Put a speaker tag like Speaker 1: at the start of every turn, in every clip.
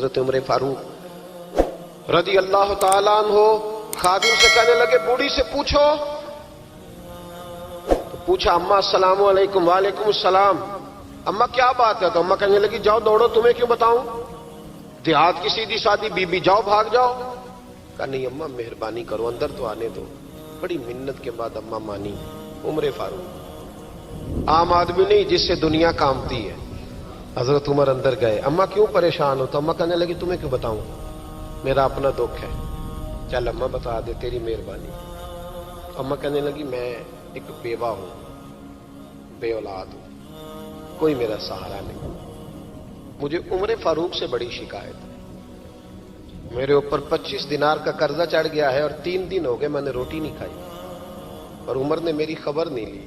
Speaker 1: حضرت عمر فاروق رضی اللہ تعالیٰ عنہ خادم سے کہنے لگے بوڑھی سے پوچھو. تو پوچھا اماں السلام علیکم. وعلیکم السلام. اماں کیا بات ہے؟ تو اماں کہنے لگی جاؤ دوڑو, تمہیں کیوں بتاؤں, دیہات کی سیدھی سادی بی بی, جاؤ بھاگ جاؤ. کہا نہیں اماں مہربانی کرو اندر تو آنے دو. بڑی منت کے بعد اماں مانی. عمر فاروق عام آدمی نہیں جس سے دنیا کامتی ہے. حضرت عمر اندر گئے. اماں کیوں پریشان ہو؟ تو اماں کہنے لگی تمہیں کیوں بتاؤں, میرا اپنا دکھ ہے. چل اماں بتا دے, تیری مہربانی. اماں کہنے لگی میں ایک بیوہ ہوں, بے اولاد ہوں, کوئی میرا سہارا نہیں. مجھے عمر فاروق سے بڑی شکایت ہے. میرے اوپر 25 دینار کا قرضہ چڑھ گیا ہے اور 3 دن ہو گئے میں نے روٹی نہیں کھائی, اور عمر نے میری خبر نہیں لی.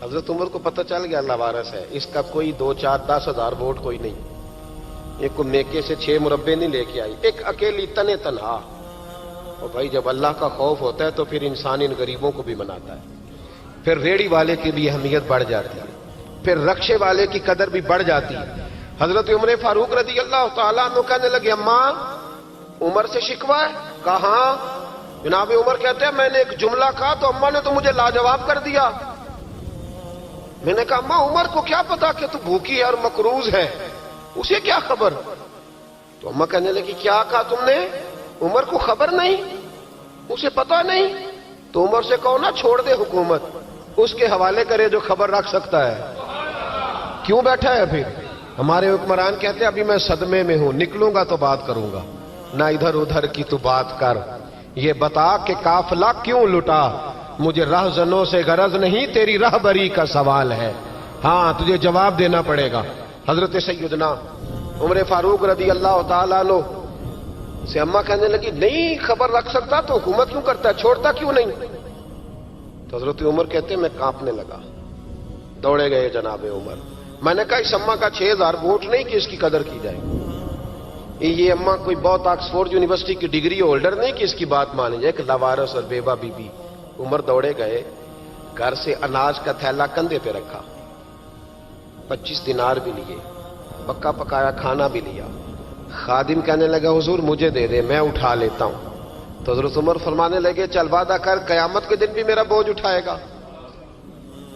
Speaker 1: حضرت عمر کو پتہ چل گیا لوارث ہے, اس کا کوئی 2 4 10 ہزار ووٹ کوئی نہیں. ایک کو میکے سے 6 مربے نہیں لے کے آئی, ایک اکیلی تنے تنہا. اور بھائی جب اللہ کا خوف ہوتا ہے تو پھر انسان ان غریبوں کو بھی مناتا ہے. پھر ریڑھی والے کی بھی اہمیت بڑھ جاتی ہے, پھر رکشے والے کی قدر بھی بڑھ جاتی ہے. حضرت عمر فاروق رضی اللہ تعالیٰ عنہ کہنے لگے اماں عمر سے شکوہ ہے؟ کہاں؟ جناب عمر کہتے ہیں میں نے ایک جملہ کہا تو اماں نے تو مجھے لاجواب کر دیا. میں نے کہا اماں عمر کو کیا پتا کہ تو بھوکی ہے اور مقروض ہے, اسے کیا خبر؟ تو اماں کہنے لگی کیا کہا تم نے؟ عمر کو خبر نہیں, اسے پتا نہیں. تو عمر سے کہو نا چھوڑ دے حکومت, اس کے حوالے کرے جو خبر رکھ سکتا ہے. کیوں بیٹھا ہے پھر؟ ہمارے حکمران کہتے ہیں ابھی میں صدمے میں ہوں, نکلوں گا تو بات کروں گا. نہ ادھر ادھر کی تو بات کر, یہ بتا کہ قافلہ کیوں لٹا. مجھے رہزنوں سے غرض نہیں, تیری رہبری کا سوال ہے. ہاں تجھے جواب دینا پڑے گا. حضرت سیدنا عمر فاروق رضی اللہ تعالیٰ عنہ سے اماں کہنے لگی نہیں خبر رکھ سکتا تو حکومت کیوں کرتا ہے, چھوڑتا کیوں نہیں؟ تو حضرت عمر کہتے ہیں میں کانپنے لگا. دوڑے گئے جناب عمر. میں نے کہا اس اماں کا 6000 ووٹ نہیں کہ اس کی قدر کی جائے. یہ اماں کوئی بہت آکسفورڈ یونیورسٹی کی ڈگری ہولڈر نہیں کہ اس کی بات مانی جائے. کہ لاوارث اور بیوہ بی بی. عمر دوڑے گئے, گھر سے اناج کا تھیلا کندھے پہ رکھا, 25 دینار بھی لیے, پکا پکایا کھانا بھی لیا. خادم کہنے لگا حضور مجھے دے دے میں اٹھا لیتا ہوں. تو حضرت عمر فرمانے لگے چل وعدہ کر قیامت کے دن بھی میرا بوجھ اٹھائے گا.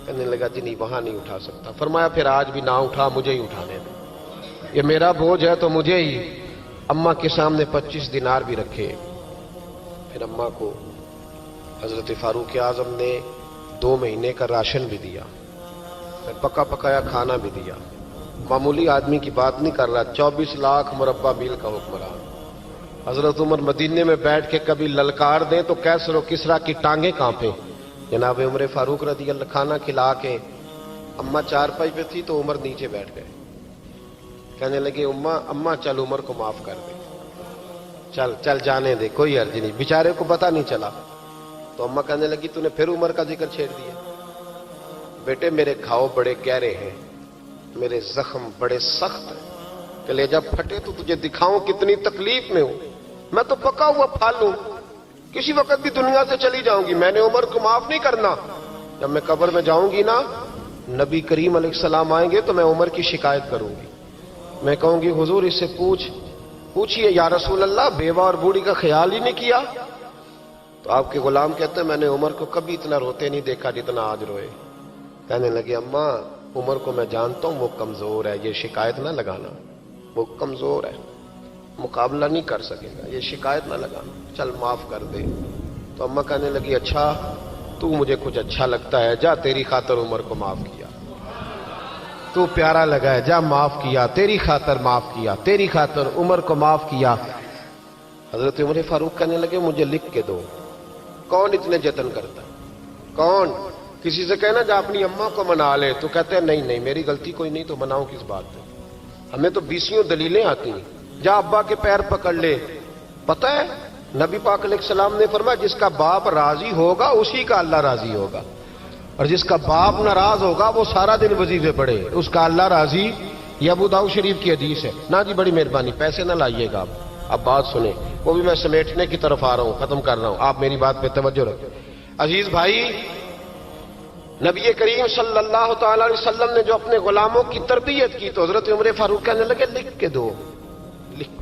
Speaker 1: کہنے لگا جی نہیں وہاں نہیں اٹھا سکتا. فرمایا پھر آج بھی نہ اٹھا, مجھے ہی اٹھانے دے, یہ میرا بوجھ ہے تو مجھے ہی. اماں کے سامنے 25 دینار بھی رکھے. پھر اماں کو حضرت فاروق اعظم نے 2 مہینے کا راشن بھی دیا, پھر پکا پکایا کھانا بھی دیا. معمولی آدمی کی بات نہیں کر رہا, 24 لاکھ مربع میل کا حکمران. حضرت عمر مدینے میں بیٹھ کے کبھی للکار دیں تو کیسر و کسرا کی ٹانگیں کانپیں. جناب عمر فاروق رضی اللہ کھانا کھلا کے اماں چارپائی پہ تھی تو عمر نیچے بیٹھ گئے. کہنے لگے اماں چل عمر کو معاف کر دے, چل چل جانے دے, کوئی عرض نہیں, بیچارے کو پتہ نہیں چلا. تو اماں کہنے لگی تو نے پھر عمر کا ذکر چھیڑ دیا. بیٹے میرے گھاؤ بڑے گہرے ہیں, میرے زخم بڑے سخت ہیں, کلیجہ پھٹے تو تجھے دکھاؤں کتنی تکلیف میں ہوں. میں تو پکا ہوا پھل ہوں, کسی وقت بھی دنیا سے چلی جاؤں گی. میں نے عمر کو معاف نہیں کرنا. جب میں قبر میں جاؤں گی نا, نبی کریم علیہ السلام آئیں گے تو میں عمر کی شکایت کروں گی. میں کہوں گی حضور اس سے پوچھئے یا رسول اللہ بیوہ اور بوڑھی کا خیال ہی نہیں کیا. تو آپ کے غلام کہتے ہیں میں نے عمر کو کبھی اتنا روتے نہیں دیکھا جتنا آج روئے. کہنے لگے اماں عمر کو میں جانتا ہوں وہ کمزور ہے, یہ شکایت نہ لگانا, وہ کمزور ہے, مقابلہ نہیں کر سکے گا, یہ شکایت نہ لگانا, چل معاف کر دے. تو اماں کہنے لگی اچھا تو مجھے کچھ اچھا لگتا ہے, جا تیری خاطر عمر کو معاف کیا, تو پیارا لگا ہے, جا معاف کیا, تیری خاطر معاف کیا, تیری خاطر عمر کو معاف کیا. حضرت عمر فاروق کہنے لگے مجھے لکھ کے دو. کون اتنے جتن کرتا ہے, کون؟ کسی سے کہنا جا اپنی اماں کو منا لے, تو کہتے ہیں نہیں میری غلطی کوئی نہیں تو مناؤں کس بات پہ, ہمیں تو 20 دلیلیں آتی ہیں. جا ابا کے پیر پکڑ لے. پتہ ہے نبی پاک علیہ السلام نے فرمایا جس کا باپ راضی ہوگا اسی کا اللہ راضی ہوگا, اور جس کا باپ ناراض ہوگا وہ سارا دن وظیفے پڑھے, اس کا اللہ راضی. یہ ابو داؤد شریف کی حدیث ہے. نا جی بڑی مہربانی, پیسے نہ لائیے گا. اب بات سنیں, وہ بھی میں سمیٹنے کی طرف آ رہا ہوں, ختم کر رہا ہوں, آپ میری بات پہ توجہ رکھیں. عزیز بھائی, نبی کریم صلی اللہ تعالی علیہ وسلم نے جو اپنے غلاموں کی تربیت کی تو حضرت عمر فاروق کہنے لگے لکھ کے دو, لکھ.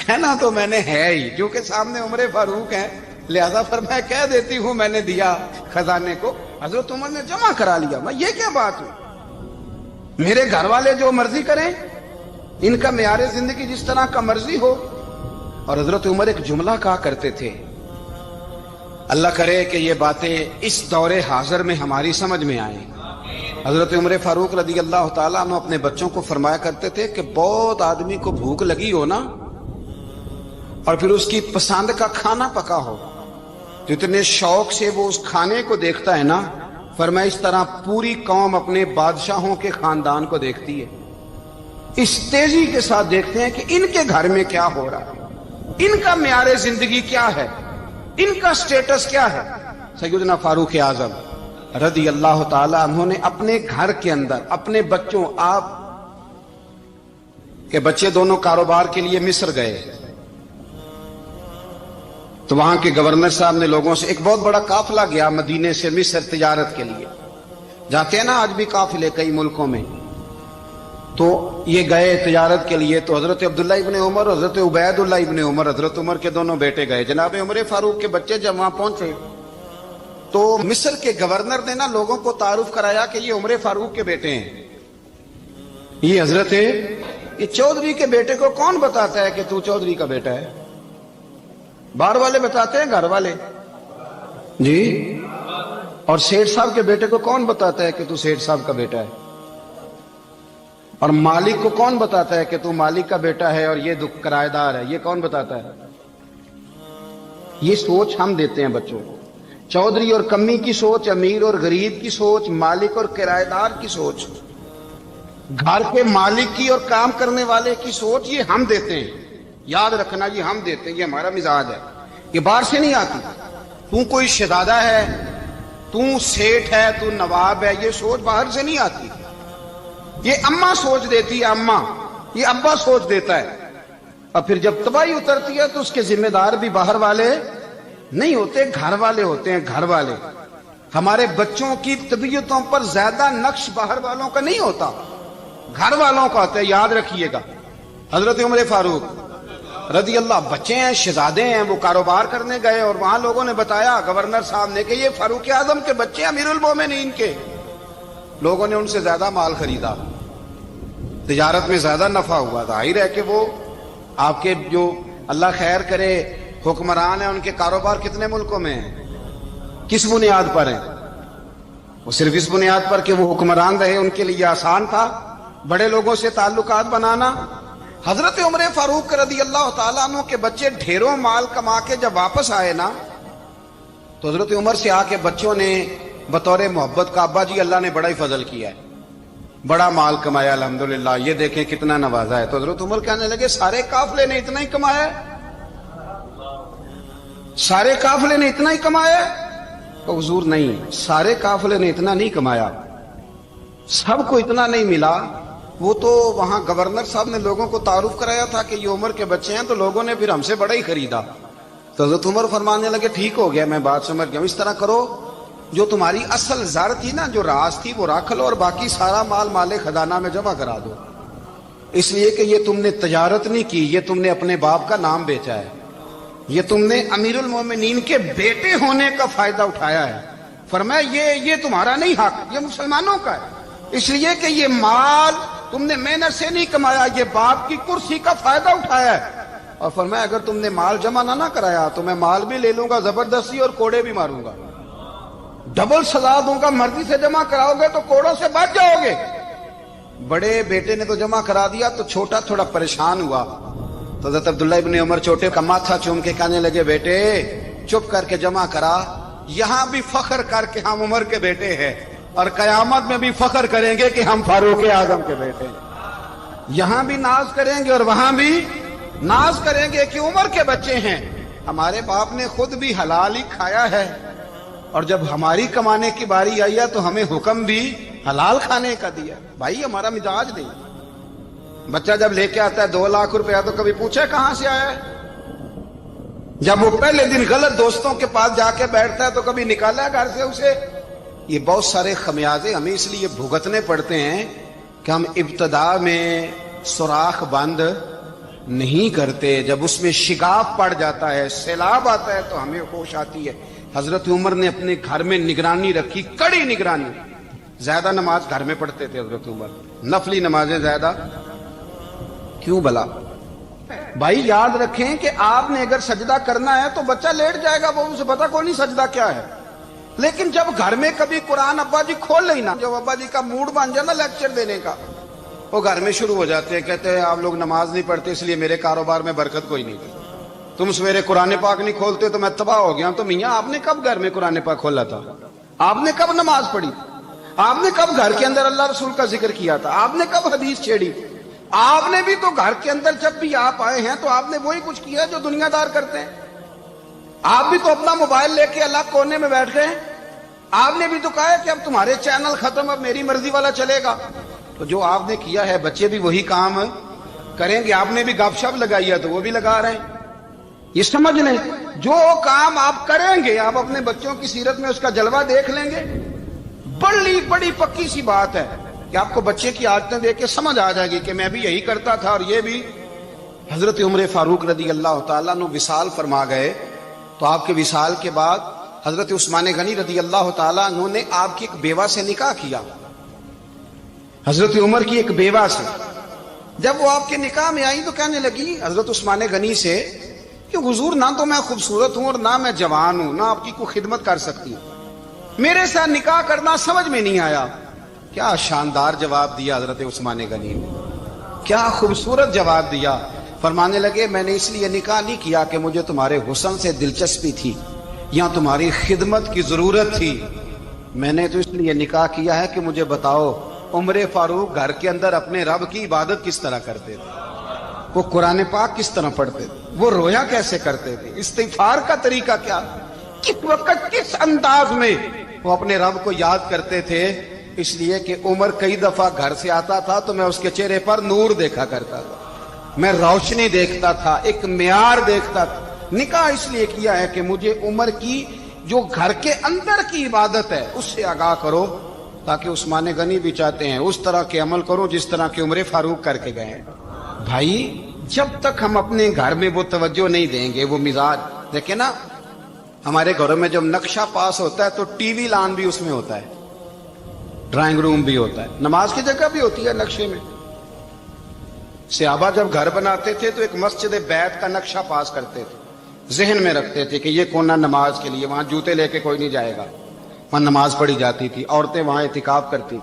Speaker 2: کہنا تو میں نے ہے ہی، جو کہ سامنے عمر فاروق ہے، لہذا پر میں کہہ دیتی ہوں میں نے دیا خزانے کو، حضرت عمر نے جمع کرا لیا۔ میں یہ کیا بات ہوئی؟ میرے گھر والے جو مرضی کریں، ان کا معیار زندگی جس طرح کا مرضی ہو۔ اور حضرت عمر ایک جملہ کہا کرتے تھے، اللہ کرے کہ یہ باتیں اس دور حاضر میں ہماری سمجھ میں آئیں۔ حضرت عمر فاروق رضی اللہ تعالیٰ عنہ اپنے بچوں کو فرمایا کرتے تھے کہ بہت آدمی کو بھوک لگی ہو نا، اور پھر اس کی پسند کا کھانا پکا ہو، تو اتنے شوق سے وہ اس کھانے کو دیکھتا ہے نا، فرمایا اس طرح پوری قوم اپنے بادشاہوں کے خاندان کو دیکھتی ہے، اس تیزی کے ساتھ دیکھتے ہیں کہ ان کے گھر میں کیا ہو رہا ہے، ان کا معیار زندگی کیا ہے، ان کا سٹیٹس کیا ہے۔ سیدنا فاروق اعظم رضی اللہ تعالی عنہ نے اپنے گھر کے اندر اپنے بچوں، آپ کے بچے دونوں کاروبار کے لیے مصر گئے، تو وہاں کے گورنر صاحب نے لوگوں سے، ایک بہت بڑا قافلہ گیا مدینے سے مصر تجارت کے لیے، جاتے ہیں نا آج بھی قافلے کئی ملکوں میں، تو یہ گئے تجارت کے لیے، تو حضرت عبداللہ ابن عمر اور حضرت عبید اللہ ابن عمر، حضرت عمر کے دونوں بیٹے گئے، جناب عمر فاروق کے بچے جب وہاں پہنچے تو مصر کے گورنر نے نا لوگوں کو تعارف کرایا کہ یہ عمر فاروق کے بیٹے ہیں، یہ حضرت یہ چودھری کے بیٹے کو کون بتاتا ہے کہ تو چودھری کا بیٹا ہے؟ باہر والے بتاتے ہیں، گھر والے جی، اور سیٹھ صاحب کے بیٹے کو کون بتاتا ہے کہ تو سیٹھ صاحب کا بیٹا ہے؟ اور مالک کو کون بتاتا ہے کہ تو مالک کا بیٹا ہے اور یہ کرایہ دار ہے؟ یہ کون بتاتا ہے؟ یہ سوچ ہم دیتے ہیں بچوں کو، چودھری اور کمی کی سوچ، امیر اور غریب کی سوچ، مالک اور کرایہ دار کی سوچ، گھر کے مالک کی اور کام کرنے والے کی سوچ، یہ ہم دیتے ہیں، یاد رکھنا، یہ ہم دیتے ہیں، یہ ہمارا مزاج ہے، یہ باہر سے نہیں آتی۔ تو کوئی شہزادہ ہے، تو سیٹھ ہے، تو نواب ہے، یہ سوچ باہر سے نہیں آتی، یہ اماں سوچ دیتی ہے، اماں، یہ ابا سوچ دیتا ہے، اور پھر جب تباہی اترتی ہے تو اس کے ذمہ دار بھی باہر والے نہیں ہوتے، گھر والے ہوتے ہیں، گھر والے۔ ہمارے بچوں کی طبیعتوں پر زیادہ نقش باہر والوں کا نہیں ہوتا، گھر والوں کا ہوتا ہے، یاد رکھیے گا۔ حضرت عمر فاروق رضی اللہ، بچے ہیں، شہزادے ہیں، وہ کاروبار کرنے گئے اور وہاں لوگوں نے بتایا گورنر صاحب نے کہ یہ فاروق اعظم کے بچے، امیر المومنین کے۔ لوگوں نے ان سے زیادہ مال خریدا، تجارت میں زیادہ نفع ہوا، ظاہر ہے کہ وہ آپ کے جو اللہ خیر کرے حکمران ہیں، ان کے کاروبار کتنے ملکوں میں ہیں، کس بنیاد پر ہیں؟ وہ صرف اس بنیاد پر کہ وہ حکمران رہے، ان کے لیے آسان تھا بڑے لوگوں سے تعلقات بنانا۔ حضرت عمر فاروق رضی اللہ تعالیٰ عنہ کے بچے ڈھیروں مال کما کے جب واپس آئے نا، تو حضرت عمر سے آ کے بچوں نے بطور محبت کا، ابا جی اللہ نے بڑا ہی فضل کیا ہے، بڑا مال کمایا الحمدللہ، یہ دیکھیں کتنا نوازا ہے۔ تو حضرت عمر کہنے لگے سارے قافلے نے اتنا ہی کمایا ہے؟ سارے قافلے نے اتنا ہی کمایا ہے؟ تو حضور نہیں، سارے قافلے نے اتنا نہیں کمایا، سب کو اتنا نہیں ملا۔ وہ تو وہاں گورنر صاحب نے لوگوں کو تعارف کرایا تھا کہ یہ عمر کے بچے ہیں، تو لوگوں نے پھر ہم سے بڑا ہی خریدا۔ تو حضرت عمر فرمانے لگے ٹھیک ہو گیا، میں بات سمجھ گیا، اس طرح کرو، جو تمہاری اصل زر تھی نا، جو راز تھی، وہ رکھ لو، اور باقی سارا مال مال خزانہ میں جمع کرا دو، اس لیے کہ یہ تم نے تجارت نہیں کی، یہ تم نے اپنے باپ کا نام بیچا ہے، یہ تم نے امیر المومنین کے بیٹے ہونے کا فائدہ اٹھایا ہے۔ فرمایا یہ تمہارا نہیں حق، یہ مسلمانوں کا ہے، اس لیے کہ یہ مال تم نے محنت سے نہیں کمایا، یہ باپ کی کرسی کا فائدہ اٹھایا ہے۔ اور فرمایا اگر تم نے مال جمع نہ کرایا تو میں مال بھی لے لوں گا زبردستی اور کوڑے بھی ماروں گا، ڈبل سزا دوں گا، مرضی سے جمع کراؤ گے تو کوڑوں سے بچ جاؤ گے۔ بڑے بیٹے نے تو جمع کرا دیا، تو چھوٹا تھوڑا پریشان ہوا، تو حضرت عبداللہ ابن عمر چھوٹے کا ماتھا چوم کے کہنے لگے بیٹے چپ کر کے جمع کرا، یہاں بھی فخر کر کے ہم عمر کے بیٹے ہیں، اور قیامت میں بھی فخر کریں گے کہ ہم فاروق اعظم کے بیٹے ہیں، یہاں بھی ناز کریں گے اور وہاں بھی ناز کریں گے کہ عمر کے بچے ہیں۔ ہمارے باپ نے خود بھی حلال ہی کھایا ہے، اور جب ہماری کمانے کی باری آئی ہے تو ہمیں حکم بھی حلال کھانے کا دیا۔ بھائی ہمارا مزاج نہیں، بچہ جب لے کے آتا ہے 2 لاکھ روپیہ تو کبھی پوچھے کہاں سے آیا ہے؟ جب وہ پہلے دن غلط دوستوں کے پاس جا کے بیٹھتا ہے تو کبھی نکالا ہے گھر سے اسے؟ یہ بہت سارے خمیازے ہمیں اس لیے بھگتنے پڑتے ہیں کہ ہم ابتدا میں سوراخ بند نہیں کرتے. جب اس میں شگاف پڑ جاتا ہے, سیلاب آتا ہے, تو ہمیں ہوش آتی ہے. حضرت عمر نے اپنے گھر میں نگرانی رکھی, کڑی نگرانی. زیادہ نماز گھر میں پڑھتے تھے حضرت عمر, نفلی نمازیں زیادہ کیوں بلا؟ بھائی یاد رکھیں کہ آپ نے اگر سجدہ کرنا ہے تو بچہ لیٹ جائے گا, وہ اسے پتا کوئی نہیں سجدہ کیا ہے. لیکن جب گھر میں کبھی قرآن ابا جی کھول لینا, جب ابا جی کا موڈ بن جائے نا لیکچر دینے کا, وہ گھر میں شروع ہو جاتے ہیں, کہتے ہیں آپ لوگ نماز نہیں پڑھتے اس لیے میرے کاروبار میں برکت کوئی نہیں تھی. تم سویرے قرآن پاک نہیں کھولتے تو میں تباہ ہو گیا. تو میاں آپ نے کب گھر میں قرآن پاک کھولا تھا؟ آپ نے کب نماز پڑھی؟ آپ نے کب گھر کے اندر اللہ رسول کا ذکر کیا تھا؟ آپ نے کب حدیث چھیڑی؟ آپ نے بھی تو گھر کے اندر جب بھی آپ آئے ہیں تو آپ نے وہی کچھ کیا جو دنیا دار کرتے ہیں. آپ بھی تو اپنا موبائل لے کے الگ کونے میں بیٹھ گئے. آپ نے بھی تو کہا ہے کہ اب تمہارے چینل ختم, اب میری مرضی والا چلے گا. تو جو آپ نے کیا ہے بچے بھی وہی کام کریں گے. آپ نے بھی گپ شپ لگائی ہے تو وہ بھی لگا رہے ہیں. یہ سمجھ لیں, جو کام آپ کریں گے آپ اپنے بچوں کی سیرت میں اس کا جلوہ دیکھ لیں گے. بڑی پکی سی بات ہے کہ آپ کو بچے کی عادتیں دیکھ کے سمجھ آ جائے گی کہ میں بھی یہی کرتا تھا اور یہ بھی. حضرت عمر فاروق رضی اللہ تعالیٰ عنہ وصال فرما گئے, تو آپ کے وصال کے بعد حضرت عثمان غنی رضی اللہ تعالیٰ عنہ نے آپ کی ایک بیوہ سے نکاح کیا, حضرت عمر کی ایک بیوہ سے. جب وہ آپ کے نکاح میں آئی تو کہنے لگی حضرت عثمان غنی سے کہ حضور نہ تو میں خوبصورت ہوں اور نہ میں جوان ہوں, نہ آپ کی کوئی خدمت کر سکتی ہوں, میرے ساتھ نکاح کرنا سمجھ میں نہیں آیا. کیا شاندار جواب دیا حضرت عثمان غنی نے, کیا خوبصورت جواب دیا. فرمانے لگے میں نے اس لیے نکاح نہیں کیا کہ مجھے تمہارے حسن سے دلچسپی تھی یا تمہاری خدمت کی ضرورت تھی, میں نے تو اس لیے نکاح کیا ہے کہ مجھے بتاؤ عمر فاروق گھر کے اندر اپنے رب کی عبادت کس طرح کرتے تھے, وہ قرآن پاک کس طرح پڑھتے تھے, وہ رویا کیسے کرتے تھے, استغفار کا طریقہ کیا, کس وقت کس انداز میں وہ اپنے رب کو یاد کرتے تھے. اس لیے کہ عمر کئی دفعہ گھر سے آتا تھا تو میں اس کے چہرے پر نور دیکھا کرتا تھا, میں روشنی دیکھتا تھا, ایک معیار دیکھتا تھا. نکاح اس لیے کیا ہے کہ مجھے عمر کی جو گھر کے اندر کی عبادت ہے اس سے آگاہ کرو, تاکہ عثمان غنی بھی چاہتے ہیں اس طرح کے عمل کرو جس طرح کے عمر فاروق کر کے گئے. بھائی جب تک ہم اپنے گھر میں وہ توجہ نہیں دیں گے, وہ مزاج دیکھیں نا, ہمارے گھروں میں جب نقشہ پاس ہوتا ہے تو ٹی وی لان بھی اس میں ہوتا ہے, ڈرائنگ روم بھی ہوتا ہے, نماز کی جگہ بھی ہوتی ہے نقشے میں. صحابہ جب گھر بناتے تھے تو ایک مسجد بیت کا نقشہ پاس کرتے تھے, ذہن میں رکھتے تھے کہ یہ کونا نماز کے لیے, وہاں جوتے لے کے کوئی نہیں جائے گا, وہاں نماز پڑھی جاتی تھی, عورتیں وہاں اعتکاف کرتی.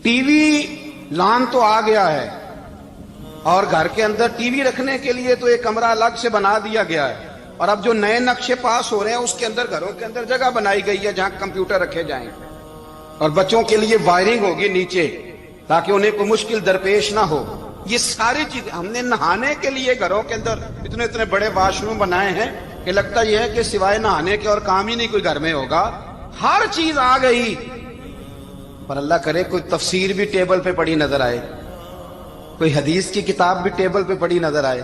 Speaker 2: ٹی وی لان تو آ گیا ہے اور گھر کے اندر ٹی وی رکھنے کے لیے تو ایک کمرہ الگ سے بنا دیا گیا ہے, اور اب جو نئے نقشے پاس ہو رہے ہیں اس کے اندر گھروں کے اندر جگہ بنائی گئی ہے جہاں کمپیوٹر رکھے جائیں, اور بچوں کے لیے وائرنگ ہوگی نیچے تاکہ انہیں کوئی مشکل درپیش نہ ہو. یہ ساری چیز ہم نے نہانے کے لیے گھروں کے اندر اتنے بڑے واش روم بنائے ہیں کہ لگتا یہ ہے کہ سوائے نہانے کے اور کام ہی نہیں کوئی گھر میں ہوگا. ہر چیز آ گئی, پر اللہ کرے کوئی تفسیر بھی ٹیبل پہ پڑی نظر آئے, کوئی حدیث کی کتاب بھی ٹیبل پہ پڑی نظر آئے.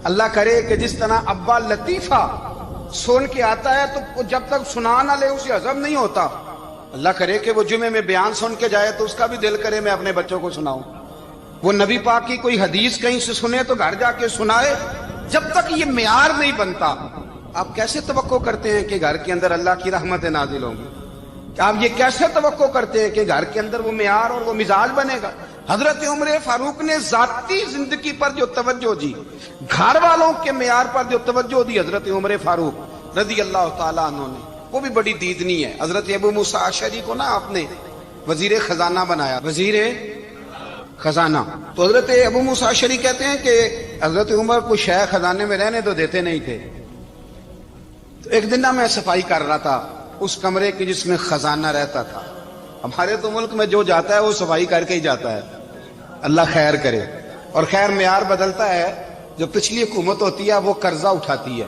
Speaker 2: اللہ کرے کہ جس طرح ابا لطیفہ سن کے آتا ہے تو جب تک سنا نہ لے اسے ہضم نہیں ہوتا. اللہ کرے کہ وہ جمعے میں بیان سن کے جائے تو اس کا بھی دل کرے میں اپنے بچوں کو سناؤں. وہ نبی پاک کی کوئی حدیث کہیں سے سنے تو گھر جا کے سنائے. جب تک یہ معیار نہیں بنتا آپ کیسے توقع کرتے ہیں کہ گھر کے اندر اللہ کی رحمتیں نازل ہوں گی؟ آپ یہ کیسے توقع کرتے ہیں کہ گھر کے اندر وہ معیار اور وہ مزاج بنے گا؟ حضرت عمر فاروق نے ذاتی زندگی پر جو توجہ دی, گھر والوں کے معیار پر جو توجہ دی حضرت عمر فاروق رضی اللہ تعالیٰ عنہ نے, وہ بھی بڑی دیدنی ہے. حضرت ابو موسیٰ اشعری کو نا آپ نے وزیر خزانہ بنایا, وزیر خزانہ. تو حضرت ابو موسیٰ اشعری کہتے ہیں کہ حضرت عمر کو شیخ خزانے میں رہنے تو دیتے نہیں تھے. تو ایک دن میں صفائی کر رہا تھا اس کمرے کی جس میں خزانہ رہتا تھا. ہمارے تو ملک میں جو جاتا ہے وہ صفائی کر کے ہی جاتا ہے, اللہ خیر کرے. اور خیر معیار بدلتا ہے. جو پچھلی حکومت ہوتی ہے وہ قرضہ اٹھاتی ہے,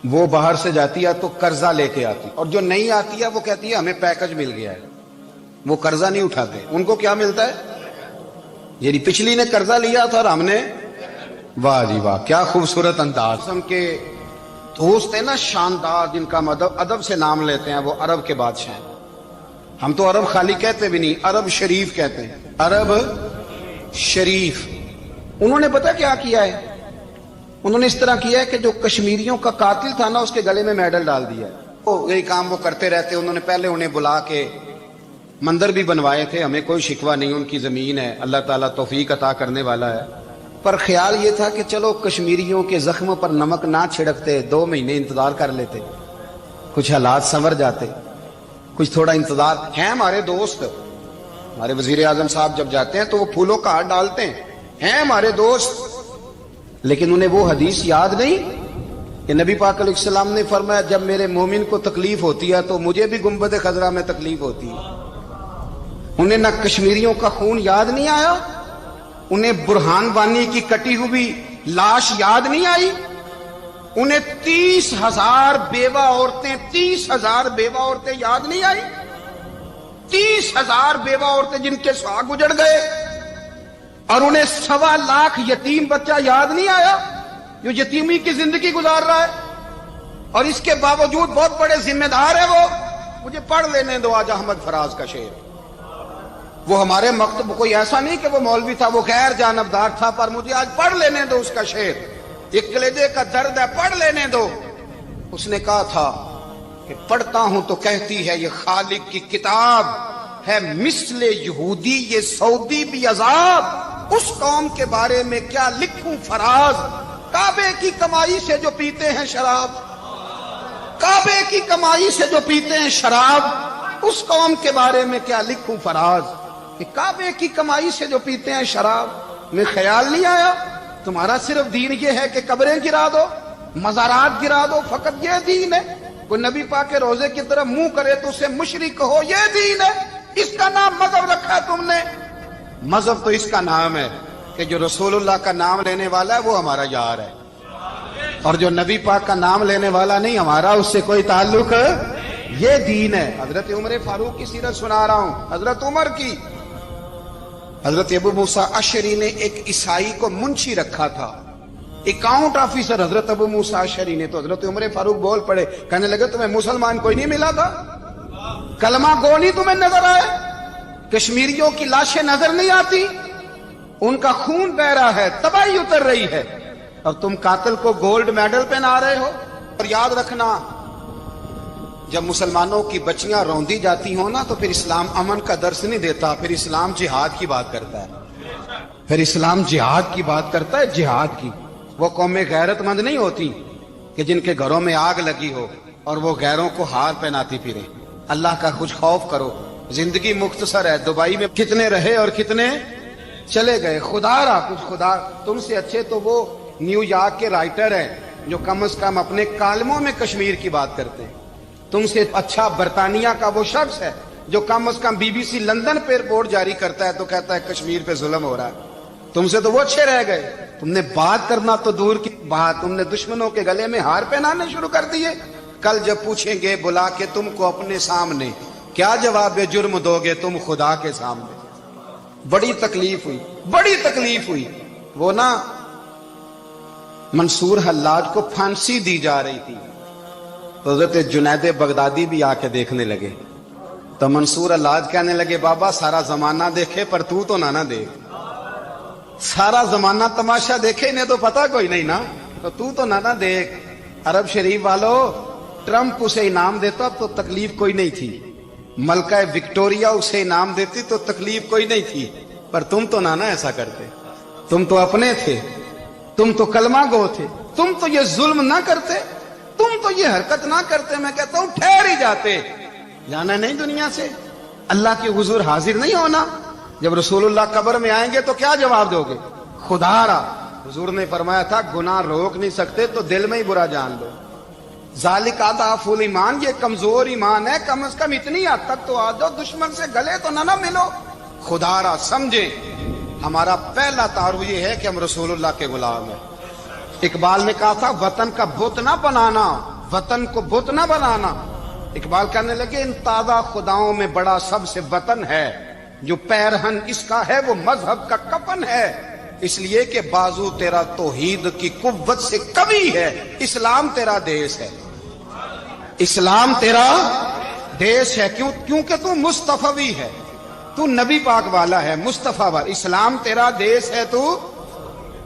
Speaker 2: وہ باہر سے جاتی ہے تو قرضہ لے کے آتی, اور جو نہیں آتی ہے وہ کہتی ہے ہمیں پیکج مل گیا ہے. وہ قرضہ نہیں اٹھاتے, ان کو کیا ملتا ہے؟ یعنی پچھلی نے قرضہ لیا تھا اور ہم نے, واہ جی واہ کیا خوبصورت انداز. ہم کے دوست ہیں نا شاندار, جن کا ادب سے نام لیتے ہیں, وہ عرب کے بادشاہ ہیں. ہم تو عرب خالی کہتے بھی نہیں, عرب شریف کہتے ہیں, عرب شریف. انہوں نے پتا کیا کیا ہے؟ انہوں نے اس طرح کیا ہے کہ جو کشمیریوں کا قاتل تھا نا، اس کے گلے میں میڈل ڈال دیا ہے۔ یہی کام وہ کرتے رہتے۔ انہوں نے پہلے انہیں بلا کے مندر بھی بنوائے تھے، ہمیں کوئی شکوہ نہیں، ان کی زمین ہے، اللہ تعالیٰ توفیق عطا کرنے والا ہے، پر خیال یہ تھا کہ چلو کشمیریوں کے زخموں پر نمک نہ چھڑکتے، 2 مہینے انتظار کر لیتے، کچھ حالات سنور جاتے، کچھ تھوڑا انتظار۔ ہیں ہمارے دوست، ہمارے وزیر اعظم صاحب جب جاتے ہیں تو وہ پھولوں کا ہار ڈالتے ہیں ہمارے دوست، لیکن انہیں وہ حدیث یاد نہیں کہ نبی پاک علیہ السلام نے فرمایا جب میرے مومن کو تکلیف ہوتی ہے تو مجھے بھی گنبد خضرا میں تکلیف ہوتی ہے۔ انہیں نہ کشمیریوں کا خون یاد نہیں آیا، انہیں برہان بانی کی کٹی ہوئی لاش یاد نہیں آئی، انہیں 30,000 بیوہ عورتیں یاد نہیں آئی، 30,000 بیوہ عورتیں جن کے سہاگ اجڑ گئے، اور انہیں 1.25 لاکھ یتیم بچہ یاد نہیں آیا جو یتیمی کی زندگی گزار رہا ہے، اور اس کے باوجود بہت بڑے ذمہ دار ہے وہ۔ مجھے پڑھ لینے دو آج احمد فراز کا شعر، وہ ہمارے مکتب کوئی ایسا نہیں کہ وہ مولوی تھا، وہ غیر جانبدار تھا، پر مجھے آج پڑھ لینے دو اس کا شعر، ایک کلیجے کا درد ہے، پڑھ لینے دو۔ اس نے کہا تھا کہ پڑھتا ہوں تو کہتی ہے یہ خالق کی کتاب ہے، مثل یہودی یہ سعودی بھی عذاب، اس قوم کے بارے میں کیا لکھوں فراز، کعبے کی کمائی سے جو پیتے ہیں شراب، کعبے کی کمائی سے جو پیتے ہیں شراب، اس قوم کے بارے میں کیا لکھوں فراز، کہ کعبے کی کمائی سے جو پیتے ہیں شراب۔ میں خیال نہیں آیا تمہارا صرف دین یہ ہے کہ قبریں گرا دو، مزارات گرا دو، فقط یہ دین ہے؟ کوئی نبی پاک کے روزے کی طرف منہ کرے تو اسے مشرک کہو، یہ دین ہے؟ اس کا نام مذہب رکھا ہے تم نے؟ مذہب تو اس کا نام ہے کہ جو رسول اللہ کا نام لینے والا ہے وہ ہمارا یار ہے، اور جو نبی پاک کا نام لینے والا نہیں، ہمارا اس سے کوئی تعلق ہے، یہ دین ہے۔ حضرت عمر فاروق کی سیرت سنا رہا ہوں، حضرت عمر کی۔ حضرت ابو موسیٰ اشعری نے ایک عیسائی کو منشی رکھا تھا، اکاؤنٹ آفیسر حضرت ابو موسیٰ اشعری نے۔ تو حضرت عمر فاروق بول پڑے، کہنے لگے تمہیں مسلمان کوئی نہیں ملا تھا؟ کلمہ گو نہیں تمہیں نظر آئے؟ کشمیریوں کی لاشیں نظر نہیں آتی؟ ان کا خون بہ رہا ہے، تباہی اتر رہی ہے، اور تم قاتل کو گولڈ میڈل پہنا رہے ہو۔ اور یاد رکھنا جب مسلمانوں کی بچیاں روندی جاتی ہوں نا تو پھر اسلام امن کا درس نہیں دیتا، پھر اسلام جہاد کی بات کرتا ہے، پھر اسلام جہاد کی بات کرتا ہے، جہاد کی۔ وہ قومیں غیرت مند نہیں ہوتی کہ جن کے گھروں میں آگ لگی ہو اور وہ غیروں کو ہار پہناتی پھرے۔ اللہ کا کچھ خوف کرو، زندگی مختصر ہے، دبئی میں کتنے رہے اور کتنے چلے گئے، خدا را کچھ خدا۔ تم سے اچھے تو وہ نیو یارک کے رائٹر ہیں جو کم از کم اپنے کالموں میں کشمیر کی بات کرتے ہیں، تم سے اچھا برطانیہ کا وہ شخص ہے جو کم از کم BBC لندن پہ رپورٹ جاری کرتا ہے تو کہتا ہے کشمیر پہ ظلم ہو رہا ہے، تم سے تو وہ اچھے رہ گئے۔ تم نے بات کرنا تو دور کی بات، تم نے دشمنوں کے گلے میں ہار پہنانے شروع کر دیے۔ کل جب پوچھیں گے بلا کے تم کو اپنے سامنے، کیا جواب جرم دو گے تم خدا کے سامنے؟ بڑی تکلیف ہوئی، بڑی تکلیف ہوئی۔ وہ نا منصور حلاج کو پھانسی دی جا رہی تھی، تو حضرت جنید بغدادی بھی آ کے دیکھنے لگے، تو منصور حلاج کہنے لگے بابا سارا زمانہ دیکھے پر تو نہ دیکھ، سارا زمانہ تماشا دیکھے انہیں تو پتا کوئی نہیں نا، تو نہ دیکھ۔ عرب شریف والو، ٹرمپ اسے انعام دیتا تو تکلیف کوئی نہیں تھی، ملکہ وکٹوریا اسے انعام دیتی تو تکلیف کوئی نہیں تھی، پر تم تو نہ ایسا کرتے، تم تو اپنے تھے، تم تو کلمہ گو تھے، تم تو یہ ظلم نہ کرتے، تم تو یہ حرکت نہ کرتے، میں کہتا ہوں ٹھہر ہی جاتے۔ جانا نہیں دنیا سے، اللہ کے حضور حاضر نہیں ہونا۔ جب رسول اللہ قبر میں آئیں گے تو کیا جواب دو گے؟ خدا را، حضور نے فرمایا تھا گناہ روک نہیں سکتے تو دل میں ہی برا جان لو۔ ذالک اضعف الایمان، یہ کمزور ایمان ہے، کم از کم اتنی حد تک تو آ جاؤ، دشمن سے گلے تو نہ ملو۔ خدا را سمجھے، ہمارا پہلا تعارف یہ ہے کہ ہم رسول اللہ کے غلام ہیں۔ اقبال نے کہا تھا وطن کا بت نہ بنانا، وطن کو بت نہ بنانا۔ اقبال کہنے لگے ان تازہ خداؤں میں بڑا سب سے وطن ہے، جو پیرہن اس کا ہے وہ مذہب کا کفن ہے، اس لیے کہ بازو تیرا توحید کی قوت سے قوی ہے، اسلام تیرا دیس ہے، اسلام تیرا دیس ہے، کیونکہ تو مصطفی ہے، تو نبی پاک والا ہے، مصطفیٰ والا، اسلام تیرا دیس ہے، تو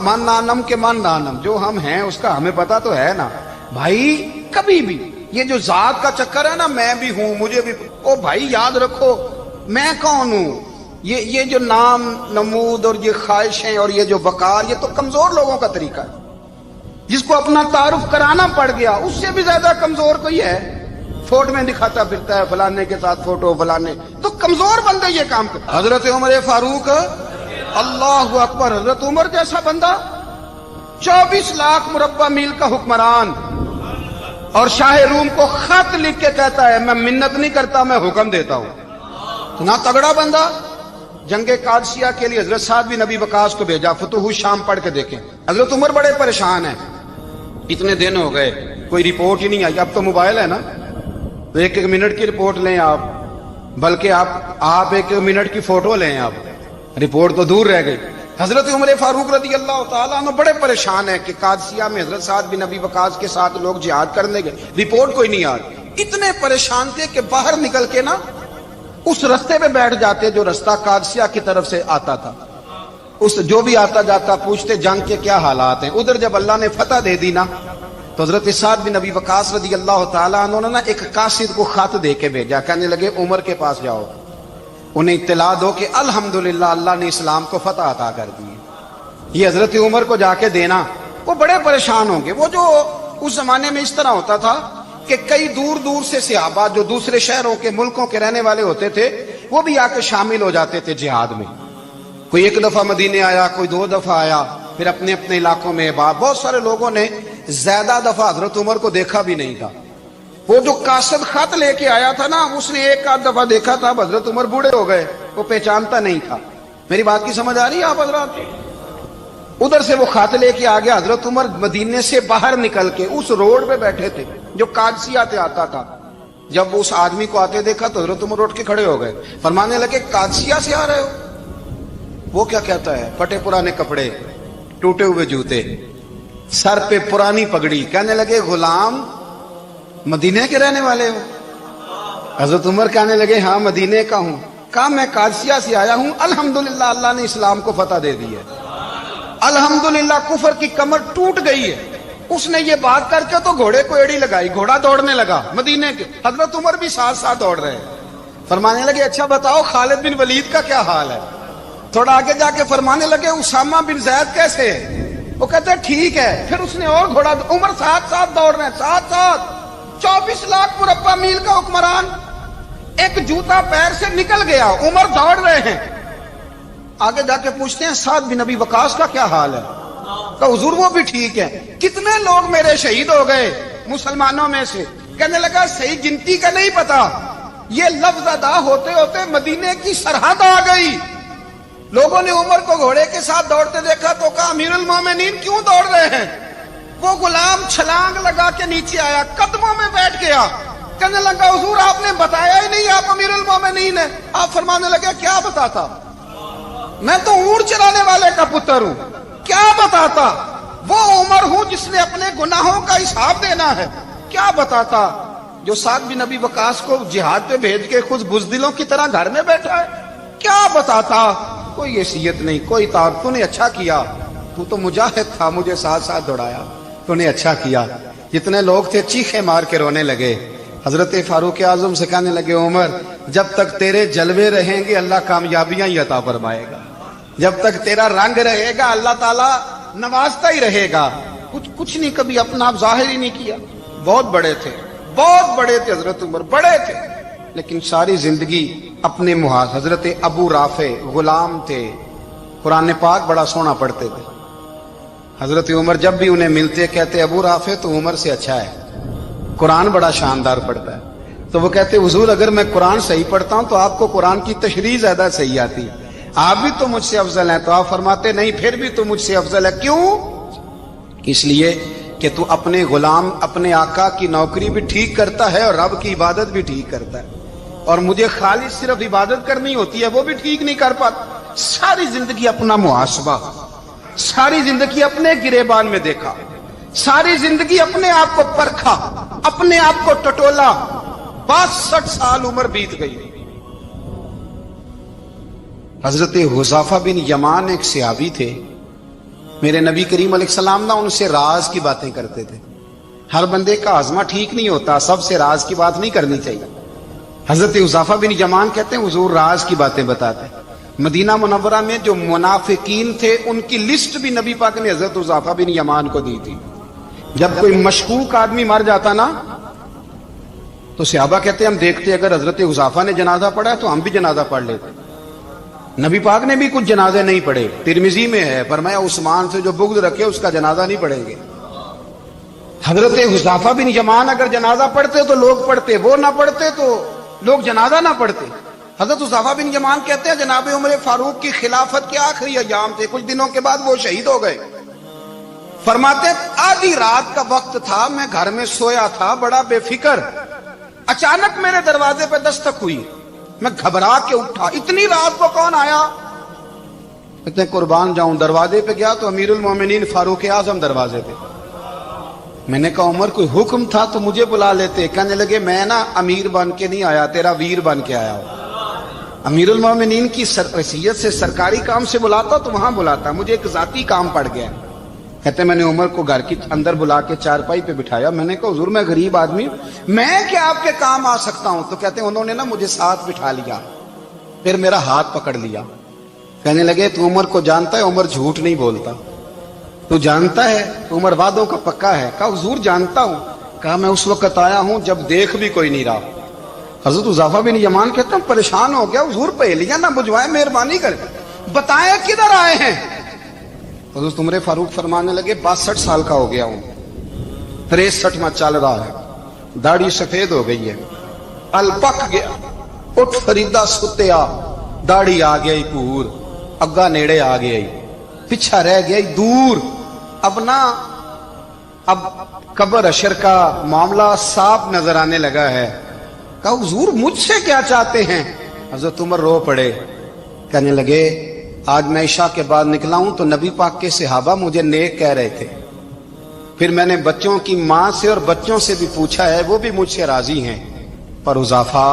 Speaker 2: من نانم کے من نانم، جو ہم ہیں اس کا ہمیں پتا تو ہے نا بھائی. کبھی بھی یہ جو ذات کا چکر ہے نا، میں بھی ہوں مجھے بھی، او بھائی یاد رکھو میں کون ہوں. یہ جو نام نمود اور یہ خواہشیں اور یہ جو وقار، یہ تو کمزور لوگوں کا طریقہ ہے. جس کو اپنا تعارف کرانا پڑ گیا اس سے بھی زیادہ کمزور کوئی ہے. فوٹو میں دکھاتا پھرتا ہے فلانے کے ساتھ فوٹو، فلانے تو کمزور بندے یہ کام کرتے. حضرت عمر فاروق، اللہ اکبر، حضرت عمر جیسا بندہ 24 لاکھ مربع میل کا حکمران، اور شاہ روم کو خط لکھ کے کہتا ہے میں منت نہیں کرتا، میں حکم دیتا ہوں. اتنا تگڑا بندہ. جنگ قادسیہ کے لیے حضرت سعد بن ابی وقاص کو بھیجا. فتوح الشام پڑھ کے دیکھیں. حضرت عمر بڑے پریشان ہیں، اتنے دن ہو گئے کوئی رپورٹ ہی نہیں آئی. اب تو موبائل ہے نا، تو ایک منٹ کی رپورٹ لیں آپ، بلکہ آپ ایک منٹ کی فوٹو لیں آپ، رپورٹ تو دور رہ گئی. حضرت عمر فاروق رضی اللہ تعالیٰ عنہ بڑے پریشان ہیں کہ قادسیہ میں حضرت سعد بن ابی وقاص کے ساتھ لوگ جہاد کرنے گئے، رپورٹ کوئی نہیں آ رہی. اتنے پریشان تھے کہ باہر نکل کے نا اس رستے پہ بیٹھ جاتے جو رستہ قادسیہ کی طرف سے آتا تھا. اس جو بھی آتا جاتا پوچھتے جنگ کے کیا حالات ہیں. ادھر جب اللہ نے فتح دے دی نا، تو حضرت سعد بن ابی وقاص رضی اللہ تعالیٰ عنہ نے ایک قاصد کو خط دے کے بھیجا. کہنے لگے عمر کے پاس جاؤ، انہیں اطلاع دو کہ الحمدللہ اللہ نے اسلام کو فتح عطا کر دی. یہ حضرت عمر کو جا کے دینا. وہ بڑے پریشان ہوں گے. وہ جو اس زمانے میں اس طرح ہوتا تھا کہ کئی دور دور سے صحابہ جو دوسرے شہروں کے ملکوں کے رہنے والے ہوتے تھے، وہ بھی آ کے شامل ہو جاتے تھے جہاد میں. کوئی ایک دفعہ مدینے آیا، کوئی 2 دفعہ آیا، پھر اپنے اپنے علاقوں میں. بہت سارے لوگوں نے زیادہ دفعہ حضرت عمر کو دیکھا بھی نہیں تھا. وہ جو قاصد خط لے کے آیا تھا نا، اس نے 1 دفعہ دیکھا تھا. حضرت عمر بوڑھے ہو گئے، وہ پہچانتا نہیں تھا. میری بات کی سمجھ آ رہی ہے آپ حضرات؟ ادھر سے وہ خط لے کے آ گیا. حضرت عمر مدینے سے باہر نکل کے اس روڈ پہ بیٹھے تھے جو قادسیہ سے آتا تھا. جب اس آدمی کو آتے دیکھا تو حضرت عمر اٹھ کے کھڑے ہو گئے، فرمانے لگے قادسیہ سے آ رہے ہو؟ وہ کیا کہتا ہے؟ پھٹے پرانے کپڑے، ٹوٹے ہوئے جوتے، سر پہ پرانی پگڑی. کہنے لگے غلام مدینے کے رہنے والے ہو؟ حضرت عمر کہنے لگے ہاں مدینے کا ہوں. کہا میں قادسیہ سے آیا ہوں، الحمدللہ اللہ نے اسلام کو فتح دے دی ہے، الحمدللہ کفر کی کمر ٹوٹ گئی ہے. اس نے یہ بات کر کے تو گھوڑے کو ایڑی لگائی، گھوڑا دوڑنے لگا مدینے کے. حضرت عمر بھی ساتھ ساتھ دوڑ رہے ہیں. فرمانے لگے اچھا بتاؤ خالد بن ولید کا کیا حال ہے؟ تھوڑا آگے جا کے فرمانے لگے اسامہ بن زید کیسے ہے؟ وہ کہتے ہیں ٹھیک ہے. پھر اس نے اور گھوڑا. عمر ساتھ ساتھ دوڑ رہے ہیں، ساتھ ساتھ. 24 لاکھ مربع میل کا حکمران، ایک جوتا پیر سے نکل گیا، عمر دوڑ رہے ہیں. آگے جا کے پوچھتے ہیں سعد بن ابی وقاص کا کیا حال ہے؟ کہ حضور وہ بھی ٹھیک ہے. کتنے لوگ میرے شہید ہو گئے مسلمانوں میں سے؟ کہنے لگا صحیح گنتی کا نہیں پتا. یہ لفظ ادا ہوتے ہوتے مدینے کی سرحد آ گئی. لوگوں نے عمر کو گھوڑے کے ساتھ دوڑتے دیکھا تو کہا امیر المومنین کیوں دوڑ رہے ہیں؟ وہ غلام چھلانگ لگا کے نیچے آیا، قدموں میں بیٹھ گیا. کہنے لگا حضور آپ نے بتایا ہی نہیں آپ امیر المومنین ہیں. آپ فرمانے لگے کیا بتاتا؟ میں تو اونٹ چلانے والے کا پتر ہوں، کیا بتاتا؟ وہ عمر ہوں جس نے اپنے گناہوں کا حساب دینا ہے. کیا بتاتا؟ جو سعد بن ابی وقاص کو جہاد پہ بھیج کے خود بزدلوں کی طرح گھر میں بیٹھا ہے. کیا بتاتا؟ کوئی حیثیت نہیں، کوئی تعارف. تو نے اچھا کیا، تو مجاہد تھا، مجھے ساتھ ساتھ دوڑایا، تو نے اچھا کیا. جتنے لوگ تھے چیخے مار کے رونے لگے. حضرت فاروق اعظم سے کہنے لگے عمر جب تک تیرے جلوے رہیں گے اللہ کامیابیاں ہی عطا فرمائے گا. جب تک تیرا رنگ رہے گا اللہ تعالیٰ نوازتا ہی رہے گا. کچھ نہیں کبھی اپنا آپ ظاہر ہی نہیں کیا. بہت بڑے تھے، بہت بڑے تھے حضرت عمر، بڑے تھے، لیکن ساری زندگی اپنے محاذ. حضرت ابو رافع غلام تھے، قرآن پاک بڑا سونا پڑھتے تھے. حضرت عمر جب بھی انہیں ملتے کہتے ابو رافع تو عمر سے اچھا ہے، قرآن بڑا شاندار پڑھتا ہے. تو وہ کہتے حضور اگر میں قرآن صحیح پڑھتا ہوں تو آپ کو قرآن کی تشریح زیادہ صحیح آتی ہے، آپ بھی تو مجھ سے افضل ہیں. تو آپ فرماتے نہیں پھر بھی تو مجھ سے افضل ہے. کیوں؟ اس لیے کہ تو اپنے غلام اپنے آقا کی نوکری بھی ٹھیک کرتا ہے اور رب کی عبادت بھی ٹھیک کرتا ہے، اور مجھے خالص صرف عبادت کرنی ہوتی ہے وہ بھی ٹھیک نہیں کر پاتا. ساری زندگی اپنا محاسبہ، ساری زندگی اپنے گریبان میں دیکھا، ساری زندگی اپنے آپ کو پرکھا، اپنے آپ کو ٹٹولا. 62 سال عمر بیت گئی. حضرت حذیفہ بن یمان ایک صحابی تھے، میرے نبی کریم علیہ السلام نا ان سے راز کی باتیں کرتے تھے. ہر بندے کا ہاضمہ ٹھیک نہیں ہوتا, سب سے راز کی بات نہیں کرنی چاہیے. حضرت حذیفہ بن یمان کہتے ہیں حضور راز کی باتیں بتاتے ہیں. مدینہ منورہ میں جو منافقین تھے ان کی لسٹ بھی نبی پاک نے حضرت حذیفہ بن یمان کو دی تھی. جب کوئی مشکوک آدمی مر جاتا نا تو صحابہ کہتے ہیں ہم دیکھتے اگر حضرت حذیفہ نے جنازہ پڑھا تو ہم بھی جنازہ پڑھ لیتے. نبی پاک نے بھی کچھ جنازے نہیں پڑھے. ترمذی میں ہے فرمایا عثمان سے جو بغض رکھے اس کا جنازہ نہیں پڑھیں گے. حضرت حذیفہ بن یمان اگر جنازہ پڑھتے تو لوگ پڑھتے, وہ نہ پڑھتے تو لوگ جنازہ نہ پڑھتے. حضرت حذیفہ بن یمان کہتے ہیں جناب عمر فاروق کی خلافت کے آخری ایام تھے, کچھ دنوں کے بعد وہ شہید ہو گئے. فرماتے آدھی رات کا وقت تھا, میں گھر میں سویا تھا بڑا بے فکر, اچانک میرے دروازے پہ دستک ہوئی, میں گھبرا کے اٹھا, اتنی رات کو کون آیا؟ کہتے ہیں قربان جاؤں دروازے پہ گیا تو امیر المومنین فاروق اعظم دروازے پہ. میں نے کہا عمر کوئی حکم تھا تو مجھے بلا لیتے. کہنے لگے میں نا امیر بن کے نہیں آیا, تیرا ویر بن کے آیا ہوں. امیر المومنین کی حیثیت سے سرکاری کام سے بلاتا تو وہاں بلاتا, مجھے ایک ذاتی کام پڑ گیا. کہتے میں نے عمر کو گھر کی اندر بلا کے چارپائی پہ بٹھایا. میں نے کہا حضور میں غریب آدمی ہوں, میں کیا آپ کے کام آ سکتا ہوں؟ تو کہتے ہیں انہوں نے نا مجھے ساتھ بٹھا لیا, پھر میرا ہاتھ پکڑ لیا. کہنے لگے تو عمر کو جانتا ہے؟ عمر جھوٹ نہیں بولتا. تو جانتا ہے؟ عمر وعدوں کا پکا ہے. کہا حضور جانتا ہوں. کہا میں اس وقت آیا ہوں جب دیکھ بھی کوئی نہیں رہا. حضرت حذیفہ بن یمان کہتے ہیں پریشان ہو گیا, حضور پہلیاں نہ بجھوائے, مہربانی کر بتائیں کدھر آئے ہیں. حضرت عمر فاروق فرمانے لگے 62 سال کا ہو گیا ہوں, 63 میں چل رہا ہے, داڑھی سفید ہو گئی ہے, ال پک گیا, اٹھ فریدا ستیا, داڑھی آ گئی پور, اگا نیڑے آ گئی, پیچھا رہ گئی دور. اب نا اب قبر اشر کا معاملہ صاف نظر آنے لگا ہے. کہا حضور مجھ سے کیا چاہتے ہیں؟ حضرت عمر رو پڑے. کہنے لگے آج میں عشاء کے بعد نکلا ہوں تو نبی پاک کے صحابہ مجھے نیک کہہ رہے تھے, پھر میں نے بچوں کی ماں سے اور بچوں سے بھی پوچھا ہے, وہ بھی مجھ سے راضی ہیں. پر حذیفہ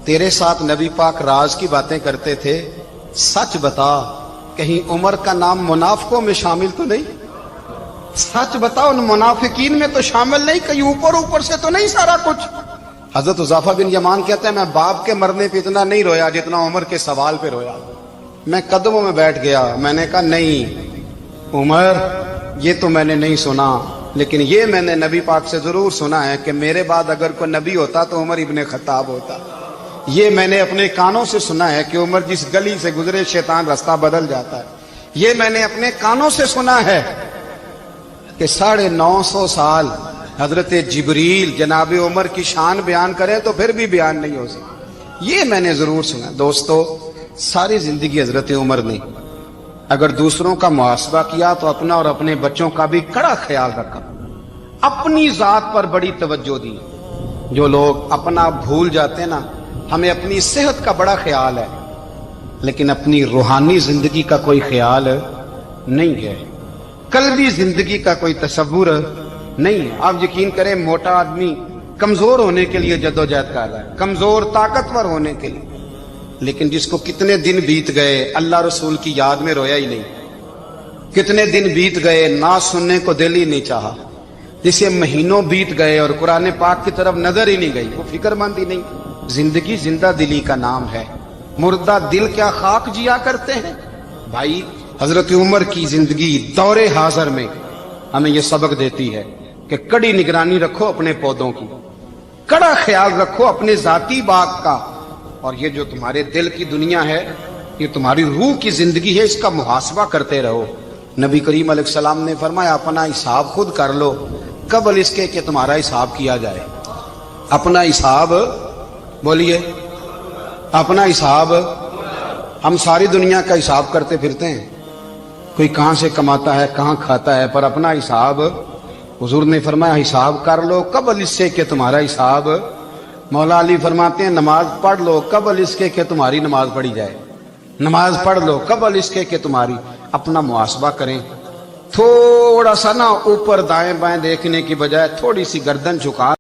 Speaker 2: تیرے ساتھ نبی پاک راز کی باتیں کرتے تھے, سچ بتا کہیں عمر کا نام منافقوں میں شامل تو نہیں؟ سچ بتا ان منافقین میں تو شامل نہیں, کہیں اوپر اوپر سے تو نہیں سارا کچھ؟ حضرت حذیفہ بن یمان کہتے ہیں میں باپ کے مرنے پہ اتنا نہیں رویا جتنا عمر کے سوال پہ رویا. میں قدموں میں بیٹھ گیا. میں نے کہا نہیں عمر, یہ تو میں نے نہیں سنا, لیکن یہ میں نے نبی پاک سے ضرور سنا ہے کہ میرے بعد اگر کوئی نبی ہوتا تو عمر ابن خطاب ہوتا. یہ میں نے اپنے کانوں سے سنا ہے کہ عمر جس گلی سے گزرے شیطان رستہ بدل جاتا ہے. یہ میں نے اپنے کانوں سے سنا ہے کہ 950 سال حضرت جبریل جناب عمر کی شان بیان کریں تو پھر بھی بیان نہیں ہو سکتا. یہ میں نے ضرور سنا. دوستو ساری زندگی حضرت عمر نے اگر دوسروں کا محاسبہ کیا تو اپنا اور اپنے بچوں کا بھی کڑا خیال رکھا, اپنی ذات پر بڑی توجہ دی. جو لوگ اپنا بھول جاتے ہیں نا, ہمیں اپنی صحت کا بڑا خیال ہے لیکن اپنی روحانی زندگی کا کوئی خیال نہیں ہے, قلبی زندگی کا کوئی تصور نہیں ہے. آپ یقین کریں موٹا آدمی کمزور ہونے کے لیے جدوجہد کر رہا ہے, کمزور طاقتور ہونے کے لیے, لیکن جس کو کتنے دن بیت گئے اللہ رسول کی یاد میں رویا ہی نہیں, کتنے دن بیت گئے نہ سننے کو دل ہی نہیں چاہا, جسے مہینوں بیت گئے اور قرآن پاک کی طرف نظر ہی نہیں گئی, وہ فکر مند ہی نہیں. زندگی زندہ دلی کا نام ہے, مردہ دل کیا خاک جیا کرتے ہیں. بھائی حضرت عمر کی زندگی دور حاضر میں ہمیں یہ سبق دیتی ہے کہ کڑی نگرانی رکھو اپنے پودوں کی, کڑا خیال رکھو اپنے ذاتی باغ کا, اور یہ جو تمہارے دل کی دنیا ہے یہ تمہاری روح کی زندگی ہے, اس کا محاسبہ کرتے رہو. نبی کریم علیہ السلام نے فرمایا اپنا حساب خود کر لو قبل اس کے کہ تمہارا حساب کیا جائے. اپنا حساب بولیے, اپنا حساب. ہم ساری دنیا کا حساب کرتے پھرتے ہیں, کوئی کہاں سے کماتا ہے کہاں کھاتا ہے, پر اپنا حساب حضور نے فرمایا حساب کر لو قبل اس سے کہ تمہارا حساب. مولا علی فرماتے ہیں نماز پڑھ لو قبل اس کے کہ تمہاری نماز پڑھی جائے, نماز پڑھ لو قبل اس کے کہ تمہاری. اپنا محاسبہ کریں, تھوڑا سا نا اوپر دائیں بائیں دیکھنے کی بجائے تھوڑی سی گردن جھکا